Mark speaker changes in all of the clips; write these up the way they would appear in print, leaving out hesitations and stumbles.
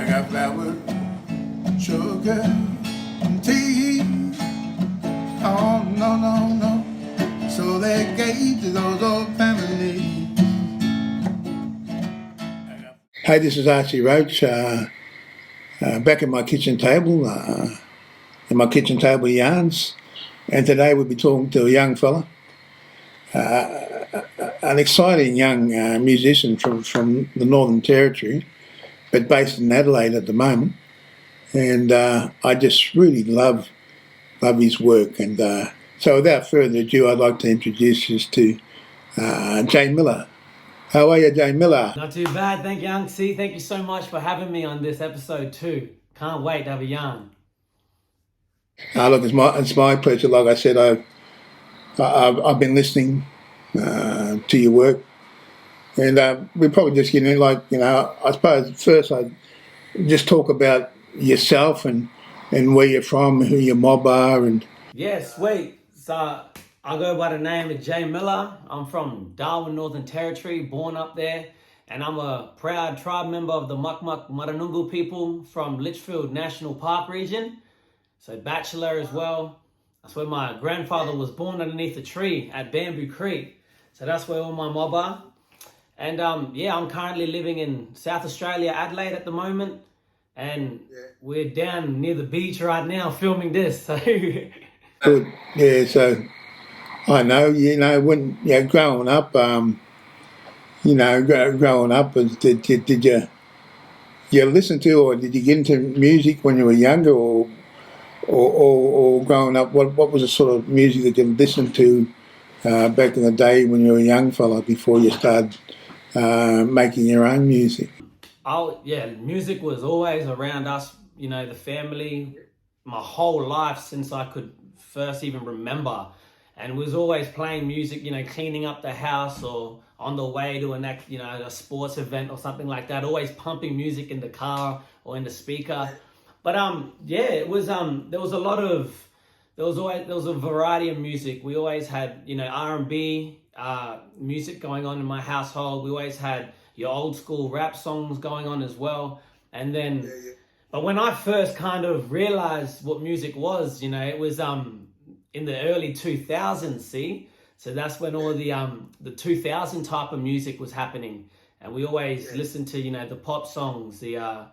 Speaker 1: I got flowers, sugar, and tea. Oh, no, no, no. So they gave to those old families. Hey, this is Archie Roach, back at my kitchen table, in my kitchen table yarns. And today we'll be talking to a young fella, an exciting young musician from the Northern Territory, but based in Adelaide at the moment. And I just really love his work. And so without further ado, I'd like to introduce you to J-MILLA. How are you, J-MILLA?
Speaker 2: Not too bad, thank you, Uncle C. Thank you so much for having me on this episode too. Can't wait to have a yarn.
Speaker 1: Look, it's my pleasure. Like I said, I've been listening to your work, and we're probably just getting I suppose first I'd just talk about yourself and where you're from, who your mob are, and
Speaker 2: yeah, sweet. So I go by the name of J-MILLA. I'm from Darwin, Northern Territory, born up there, and I'm a proud tribe member of the Muck Maranungu people from Litchfield National Park region. So bachelor as well. That's where my grandfather was born, underneath a tree at Bamboo Creek. So that's where all my mob are. And yeah, I'm currently living in South Australia, Adelaide at the moment. And we're down near the beach right now filming this. So
Speaker 1: good. Yeah, so I know, when growing up, growing up, did you listen to, or did you get into music when you were younger, or growing up, what was the sort of music that you listened to back in the day when you were a young fella before you started making your own music?
Speaker 2: Oh yeah, music was always around us, the family, my whole life since I could first even remember. And was always playing music, cleaning up the house or on the way to a sports event or something like that. Always pumping music in the car or in the speaker. But yeah, it was there was a variety of music. We always had R&B music going on in my household. We always had your old school rap songs going on as well. And then but when I first kind of realized what music was, it was in the early 2000s, see? So that's when all the 2000 type of music was happening. And we always listened to, the pop songs, all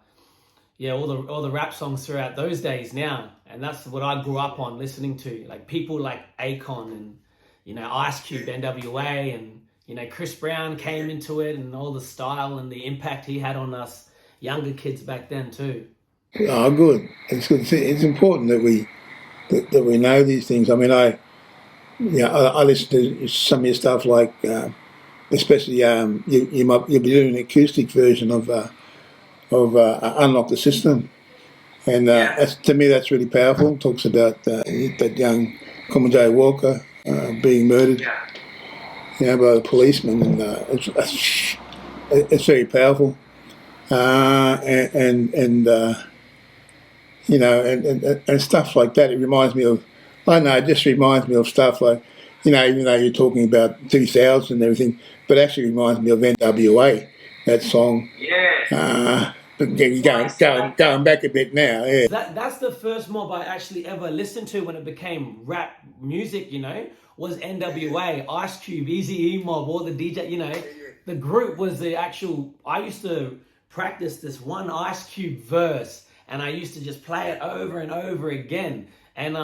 Speaker 2: the rap songs throughout those days now. And that's what I grew up on listening to. Like people like Akon and, Ice Cube, NWA, and, Chris Brown came into it, and all the style and the impact he had on us younger kids back then too.
Speaker 1: Oh, good. It's good. It's important that we know these things. I mean, I listen to some of your stuff, like especially you'll be doing an acoustic version of Unlock the System, and to me that's really powerful. It talks about that young Commodore Walker being murdered, by the policeman, and it's very powerful, and stuff like that. It reminds me of, it just reminds me of stuff like, even though you're talking about 2000 and everything, but it actually reminds me of NWA, that song. Yeah. Going back a bit now, yeah.
Speaker 2: That's the first mob I actually ever listened to when it became rap music, was NWA, Ice Cube, Eazy-E mob, all the DJ, The group was the actual, I used to practice this one Ice Cube verse, and I used to just play it over and over again. And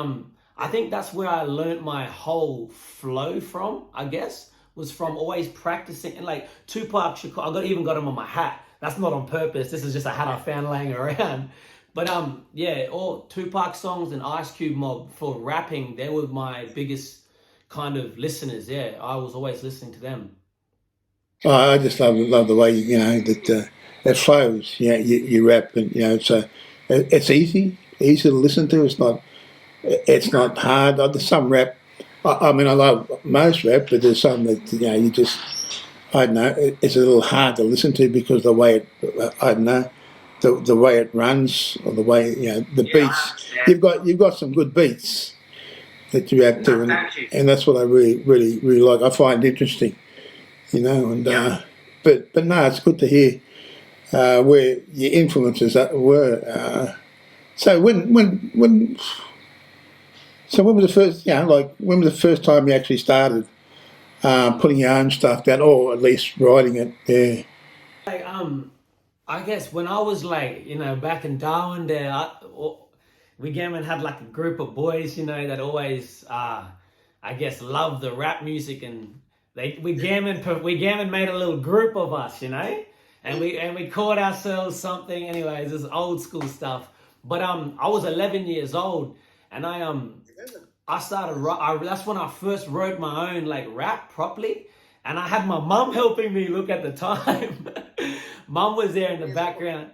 Speaker 2: I think that's where I learned my whole flow from, I guess, was from always practicing. And like Tupac Shakur, even got him on my hat. That's not on purpose. This is just a hat I found laying around. But all Tupac songs and Ice Cube mob for rapping, they were my biggest kind of listeners. Yeah, I was always listening to them.
Speaker 1: Oh, I just love the way that it flows. You rap, and it's easy to listen to. It's not hard. There's some rap. I mean, I love most rap, but there's some that you just, I don't know. It's a little hard to listen to because the way the way it runs, or the way the beats. You've got some good beats that you have to, and that's what I really like. I find interesting, and but no, it's good to hear where your influences were. So when was the first, when was the first time you actually started putting your own stuff down, or at least writing it? Yeah.
Speaker 2: Like, I guess when I was like, back in Darwin there, we Gammon had like a group of boys, that always, I guess, loved the rap music, and we Gammon made a little group of us, and we called ourselves something. Anyways, this old school stuff. But I was 11 years old, and I started. That's when I first wrote my own like rap properly, and I had my mum helping me. Look at the time, mum was there in the background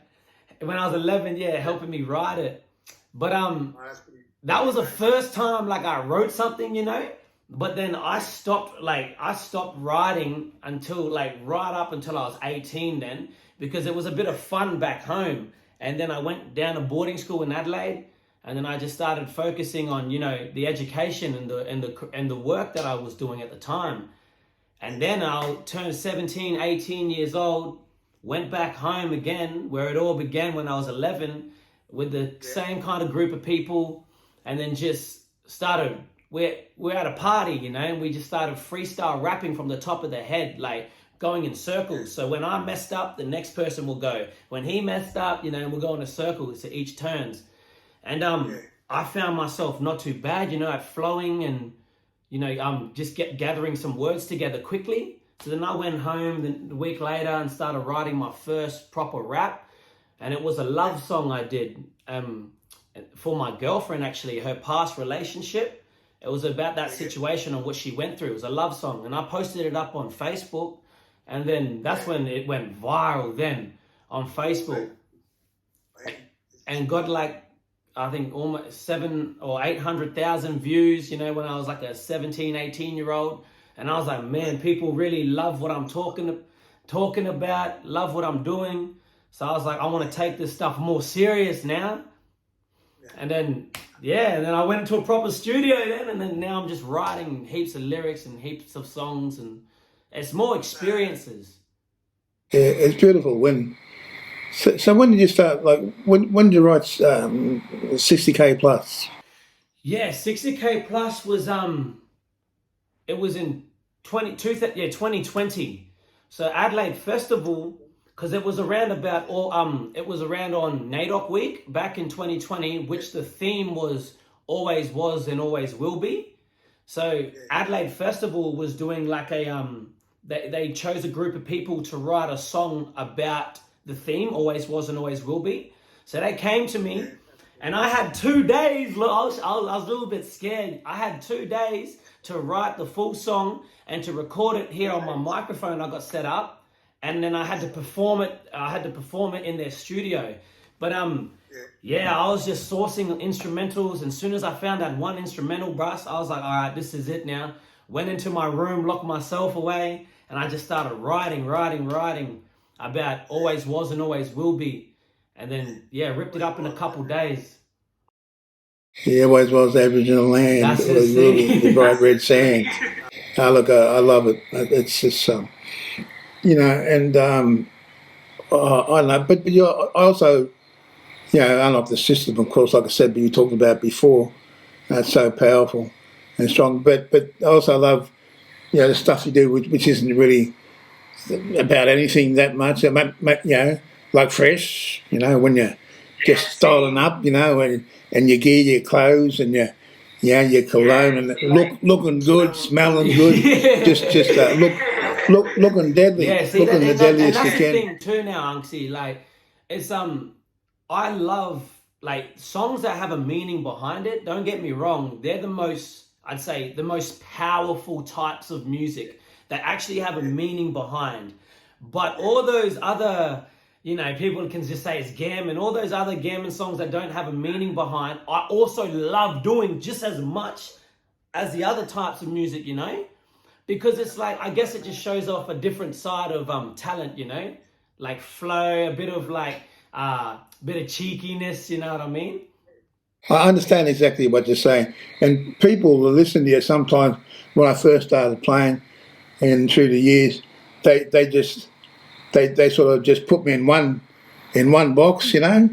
Speaker 2: when I was 11. Yeah, helping me write it. But that was the first time like I wrote something. But then I stopped writing until like right up until I was 18 then, because it was a bit of fun back home. And then I went down to boarding school in Adelaide, and then I just started focusing on, the education and the work that I was doing at the time. And then I turned 17, 18 years old, went back home again, where it all began when I was 11, with the same kind of group of people, and then just started. We're at a party, and we just started freestyle rapping from the top of the head, like going in circles. So when I messed up, the next person will go. When he messed up, we'll go in a circle, so each turns. And I found myself not too bad, at flowing and, just gathering some words together quickly. So then I went home the week later and started writing my first proper rap. And it was a love song I did for my girlfriend, actually, her past relationship. It was about that situation and what she went through. It was a love song. And I posted it up on Facebook. And then that's when it went viral then on Facebook. And got like, I think almost 700,000 or 800,000 views, when I was like a 17, 18-year-old. And I was like, man, people really love what I'm talking about, love what I'm doing. So I was like, I want to take this stuff more serious now. And then, and then I went into a proper studio then, and then now I'm just writing heaps of lyrics and heaps of songs, and it's more experiences.
Speaker 1: Yeah, it's beautiful. So when did you start, like, when did you write 60K Plus?
Speaker 2: Yeah, 60K Plus was, it was in 2020. So Adelaide Festival, because it was around it was around on NAIDOC Week back in 2020, which the theme was always was and always will be. So Adelaide Festival was doing like they chose a group of people to write a song about the theme, always was and always will be. So they came to me, and I had 2 days. I was a little bit scared. I had 2 days to write the full song and to record it here on my microphone I got set up, and then I had to perform it. I had to perform it in their studio. But I was just sourcing instrumentals, and as soon as I found that one instrumental, Bruss, I was like, all right, this is it now. Went into my room, locked myself away, and I just started writing about always was and always will be. And then, ripped it up in a couple days.
Speaker 1: Yeah, always was Aboriginal land.
Speaker 2: That's
Speaker 1: It was really the bright red sand. I love it. It's just, and I know, but I also, unlike the system, of course, like I said, but you talked about before, it's so powerful and strong. But I also love, the stuff you do, which isn't really about anything that much. Like fresh, when you're just styling up, and your gear, your clothes, and your cologne, and looking good, smelling good, just looking deadly, looking the deadliest you can.
Speaker 2: And that's the thing too now, Unksy. Like, it's I love like songs that have a meaning behind it. Don't get me wrong; they're the most powerful types of music that actually have a meaning behind. But all those other, people can just say it's gammon. All those other gammon songs that don't have a meaning behind, I also love doing just as much as the other types of music, because it's like, I guess it just shows off a different side of talent, like flow, a bit of like, bit of cheekiness, you know what I mean?
Speaker 1: I understand exactly what you're saying. And people will listen to you sometimes when I first started playing and through the years, they just, they sort of just put me in one box, you know,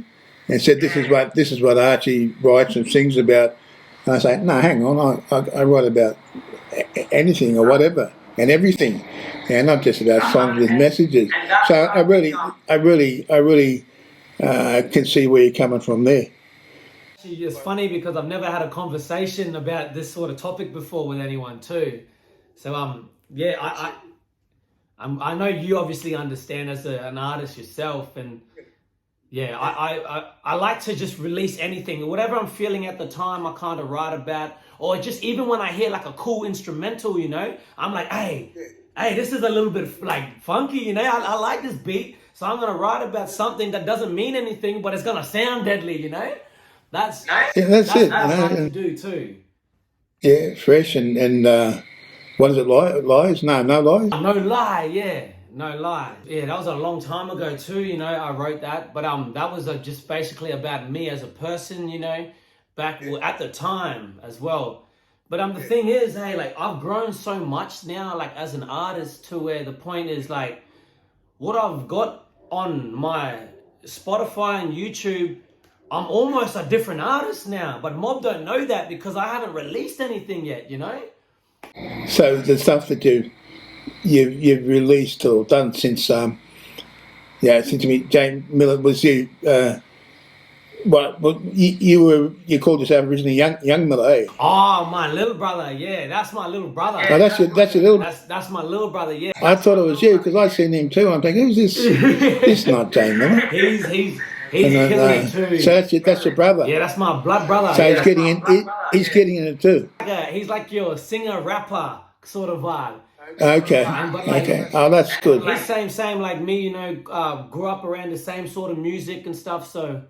Speaker 1: and said this is what Archie writes and sings about. And I say, no, hang on, I write about anything or whatever and everything, not just about songs with messages. So I really can see where you're coming from there.
Speaker 2: It's funny because I've never had a conversation about this sort of topic before with anyone too. So yeah, I know you obviously understand as an artist yourself, and yeah, I like to just release anything, whatever I'm feeling at the time. I kind of write about, or just even when I hear like a cool instrumental, you know, I'm like, hey, this is a little bit like funky, you know. I like this beat, so I'm gonna write about something that doesn't mean anything, but it's gonna sound deadly, you know. That's
Speaker 1: it.
Speaker 2: That's what I like to do too.
Speaker 1: Yeah, fresh and what is it? Lies? No lies.
Speaker 2: No lie, yeah. No lie. Yeah, that was a long time ago too, you know, I wrote that. But that was just basically about me as a person, you know, back at the time as well. But the thing is, hey, like I've grown so much now, like as an artist, to where the point is like what I've got on my Spotify and YouTube, I'm almost a different artist now. But Mob don't know that because I haven't released anything yet, you know?
Speaker 1: So the stuff that you've released or done since since J-MILLA was you. You called yourself originally young Milla, eh?
Speaker 2: Oh, my little brother, yeah, that's my little brother.
Speaker 1: Oh, that's your little.
Speaker 2: That's my little brother, yeah.
Speaker 1: I thought it was you because I seen him too. I'm thinking, who's this? This not J-MILLA.
Speaker 2: He's killing it too.
Speaker 1: So that's your brother.
Speaker 2: Yeah, that's my blood brother.
Speaker 1: So
Speaker 2: yeah,
Speaker 1: he's getting in. He's getting in it too.
Speaker 2: Yeah, he's like your singer rapper sort of vibe.
Speaker 1: Okay. Okay. Oh, that's good.
Speaker 2: He's same like me, you know. Grew up around the same sort of music and stuff. So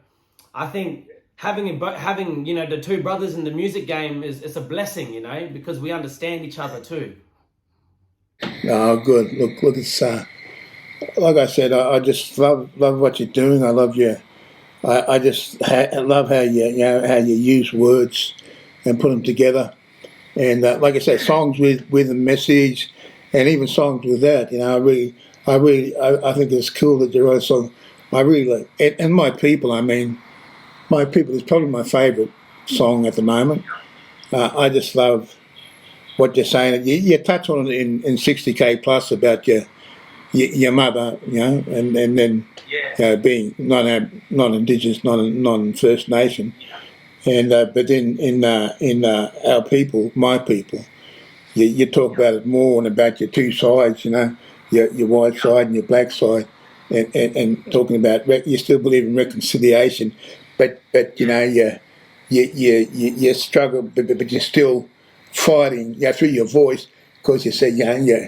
Speaker 2: I think having you know the two brothers in the music game is a blessing, you know, because we understand each other too.
Speaker 1: Oh, good. Look, it's like I said, I just love what you're doing. I love you. I just love how you use words and put them together, and like I said, songs with a message, and even songs without. You know, I think it's cool that you write a song. I really like, and My People. I mean, My People is probably my favourite song at the moment. I just love what you're saying. You touch on it in 60K plus about your mother, you know, and then being non-Indigenous, non-First Nation, and but then in our people, my people, you talk about it more and about your two sides, you know, your white side and your black side, and talking about you still believe in reconciliation, but you know you struggle, but you're still fighting, through your voice, because you say, you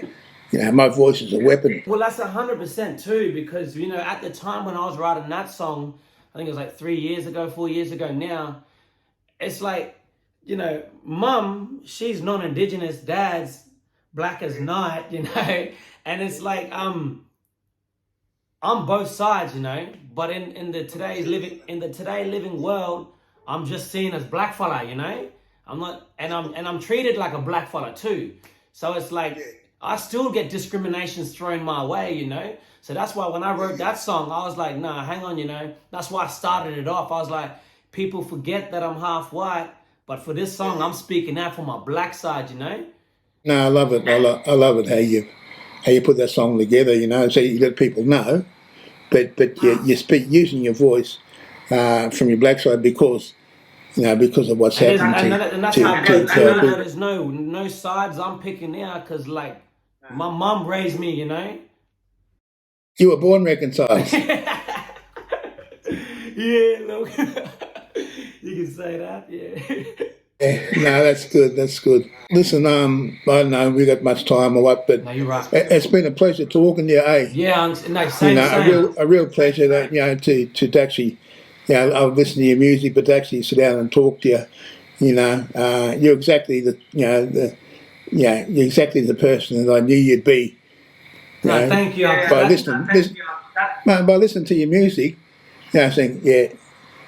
Speaker 1: know, my voice is a weapon.
Speaker 2: Well, that's 100% too, because, you know, at the time when I was writing that song, I think it was like 4 years ago now, it's like, you know, Mum, she's non-Indigenous, Dad's black as night, you know, and it's like, I'm both sides, you know, but in the today living world, I'm just seen as black fella, you know, I'm not, and I'm treated like a black fella too, so it's like, I still get discriminations thrown my way, you know? So that's why when I wrote that song, I was like, nah, hang on, you know? That's why I started it off. I was like, people forget that I'm half white, but for this song, I'm speaking out for my black side, you know?
Speaker 1: No, I love it. I love it how you put that song together, you know, so you let people know, but you speak using your voice from your black side because, you know, because of what's happening
Speaker 2: and that's how there's no sides I'm picking out, because, like, my mum raised me, you know?
Speaker 1: You were born reconciled.
Speaker 2: Yeah, look. You can say that, yeah.
Speaker 1: No, that's good. That's good. Listen, I don't know we got much time or what, but
Speaker 2: no, you're right.
Speaker 1: It's been a pleasure talking to you, eh?
Speaker 2: Yeah, no, same.
Speaker 1: A real pleasure that, you know, to actually, you know, I'll listen to your music, but to actually sit down and talk to you, you know, you're exactly you're exactly the person that I knew you'd be.
Speaker 2: No, thank you.
Speaker 1: By listening to your music, you know, saying,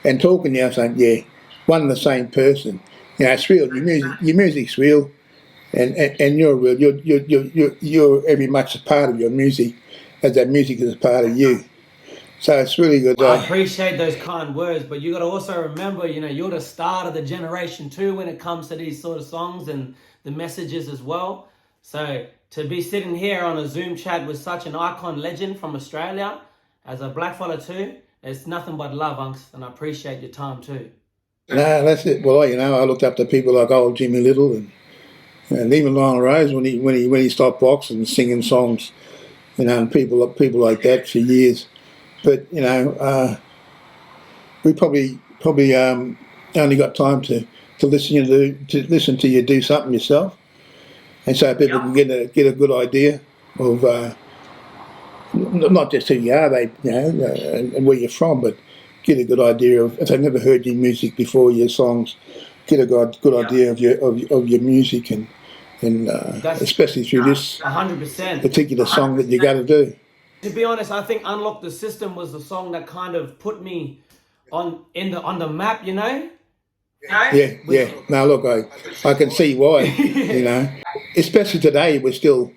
Speaker 1: and talking to you, I'm saying, one and the same person. You know, it's real. Your music's real, and you're real. You're every much a part of your music, has that music as a part of you. So it's really good.
Speaker 2: I appreciate those kind words, but you got to also remember, you're the start of the generation too when it comes to these sort of songs and the messages as well. So to be sitting here on a Zoom chat with such an icon legend from Australia, as a black fella too, it's nothing but love, Unks, and I appreciate your time too.
Speaker 1: No, that's it. Well, I looked up to people like old Jimmy Little and even Lionel Rose when he stopped boxing and singing songs, and people like that for years. But we probably only got time to listen to you do something yourself, and so people can get a good idea of not just who you are, and where you're from, but get a good idea of, if they've never heard your music before, your songs, get a good idea of your music and especially through this
Speaker 2: 100%
Speaker 1: particular song that you got to do.
Speaker 2: To be honest, I think "Unlock the System" was the song that kind of put me on the map.
Speaker 1: Yeah. Now look, I can see why. Especially today, we're still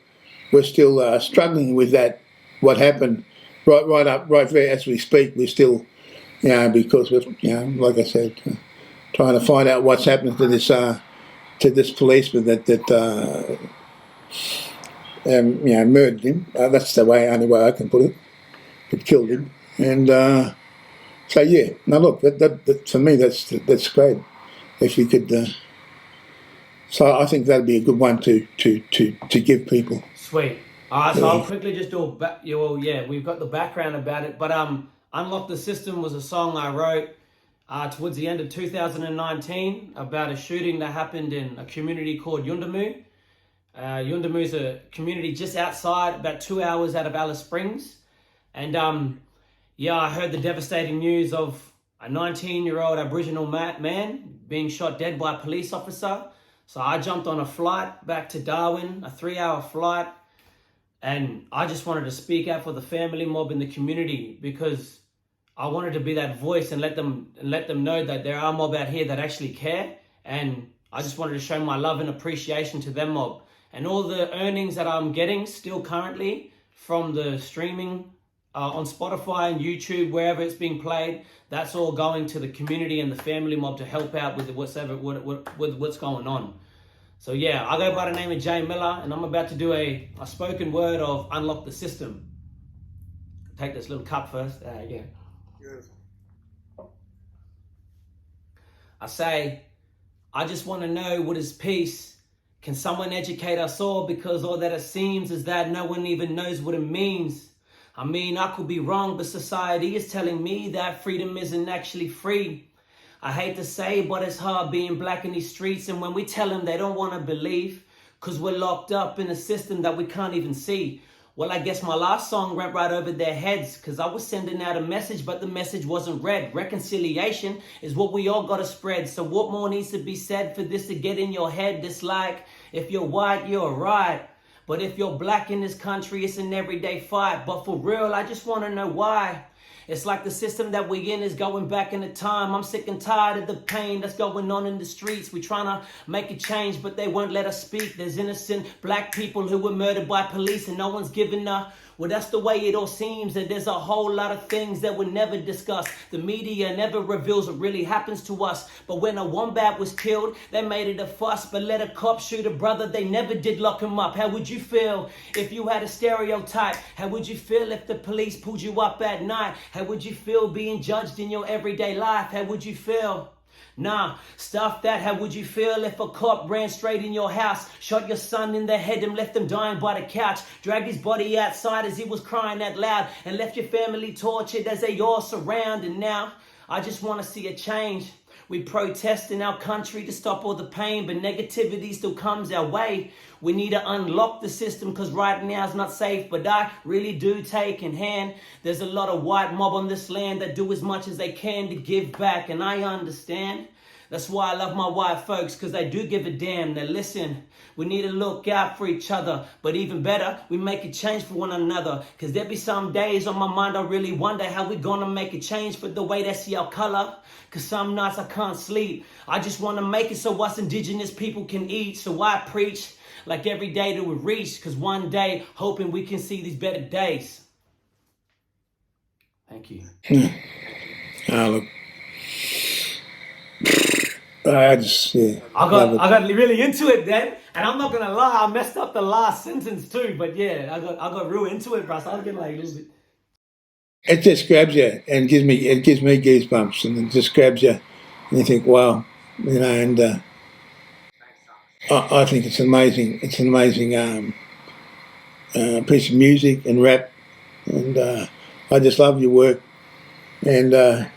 Speaker 1: struggling with that. What happened right there as we speak, we're still, because we're, like I said, trying to find out what's happened to this policeman that murdered him. That's the only way I can put it. It killed him, and so yeah. Now look, that for me that's great. If you could, so I think that'd be a good one to give people.
Speaker 2: Sweet. All right, so I'll quickly just do we've got the background about it, but "Unlock the System" was a song I wrote towards the end of 2019 about a shooting that happened in a community called Yundamu. Yundamu is a community just outside, about 2 hours out of Alice Springs. And I heard the devastating news of a 19-year-old Aboriginal man being shot dead by a police officer. So I jumped on a flight back to Darwin, a 3-hour flight. And I just wanted to speak out for the family mob in the community, because I wanted to be that voice and let them know that there are mob out here that actually care. And I just wanted to show my love and appreciation to them mob. And all the earnings that I'm getting still currently from the streaming on Spotify and YouTube, wherever it's being played, that's all going to the community and the family mob to help out with what's going on. So yeah, I go by the name of J-MILLA, and I'm about to do a spoken word of "Unlock the System." Take this little cup first. I say, I just want to know what is peace. Can someone educate us all? Because all that it seems is that no one even knows what it means. I mean, I could be wrong, but society is telling me that freedom isn't actually free. I hate to say, but it's hard being black in these streets. And when we tell them, they don't want to believe, because we're locked up in a system that we can't even see. Well, I guess my last song went right over their heads, because I was sending out a message, but the message wasn't read. Reconciliation is what we all got to spread. So what more needs to be said for this to get in your head? It's like, if you're white, you're right. But if you're black in this country, it's an everyday fight. But for real, I just want to know why. It's like the system that we're in is going back into time. I'm sick and tired of the pain that's going on in the streets. We're trying to make a change, but they won't let us speak. There's innocent black people who were murdered by police and no one's giving up. Well, that's the way it all seems, and there's a whole lot of things that were never discussed. The media never reveals what really happens to us. But when a wombat was killed, they made it a fuss. But let a cop shoot a brother, they never did lock him up. How would you feel if you had a stereotype? How would you feel if the police pulled you up at night? How would you feel being judged in your everyday life? How would you feel? Nah, stuff that. How would you feel if a cop ran straight in your house, shot your son in the head and left him dying by the couch, dragged his body outside as he was crying out loud, and left your family tortured as they all surround? And now, I just want to see a change. We protest in our country to stop all the pain, but negativity still comes our way. We need to unlock the system, because right now it's not safe, but I really do take in hand. There's a lot of white mob on this land that do as much as they can to give back, and I understand. That's why I love my white folks, because they do give a damn. Now listen, we need to look out for each other, but even better, we make a change for one another. Because there be some days on my mind I really wonder how we gonna make a change for the way they see our color. Because some nights I can't sleep. I just want to make it so us Indigenous people can eat. So I preach like every day that we reach, because one day hoping we can see these better days. Thank you.
Speaker 1: Look, I just
Speaker 2: I
Speaker 1: love it.
Speaker 2: got really into it then, and I'm not gonna lie, I messed up the last sentence too. But yeah, I got real into it, bro. So I was getting like a little bit.
Speaker 1: It just grabs you and gives me goosebumps, and it just grabs you, and you think, wow, you know. And I think it's amazing. It's an amazing piece of music and rap, and I just love your work. And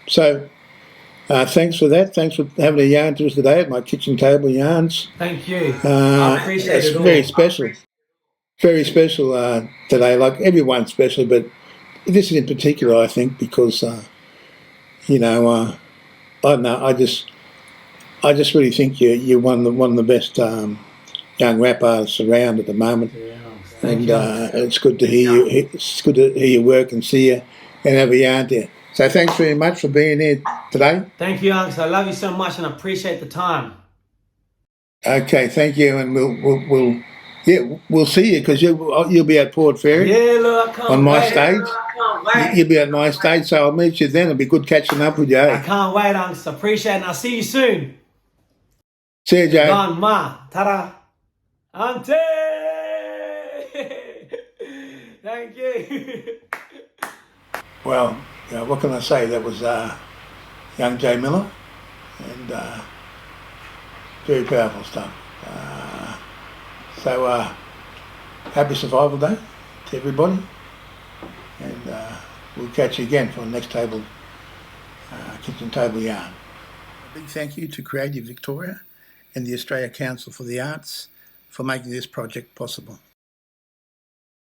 Speaker 1: so, thanks for that. Thanks for having a yarn to us today at my kitchen table yarns.
Speaker 2: Thank you. I appreciate
Speaker 1: it's
Speaker 2: it all.
Speaker 1: very special today. Like everyone's special, but this is in particular, I think, because you know, I don't know. I just really think you're one of the best young rap artists around at the moment.
Speaker 2: Yeah,
Speaker 1: And it's good to hear you. It's good to hear your work and see you and have a yarn there. So thanks very much for being here today.
Speaker 2: Thank you, Uncle. I love you so much, and I appreciate the time.
Speaker 1: Okay, thank you, and we'll see you because you'll be at Port Fairy.
Speaker 2: Yeah, look, I can't
Speaker 1: on my
Speaker 2: wait.
Speaker 1: stage. You'll be at my stage, so I'll meet you then. It'll be good catching up with you.
Speaker 2: I can't wait, Uncle. I appreciate it, and I'll see you soon.
Speaker 1: See you, Joe.
Speaker 2: Gone ma, ta-da, ante. Thank you.
Speaker 1: Well, what can I say? That was young J-MILLA, and very powerful stuff. So happy Survival Day to everybody, and we'll catch you again for the next table, kitchen table yarn. A big thank you to Creative Victoria and the Australia Council for the Arts for making this project possible.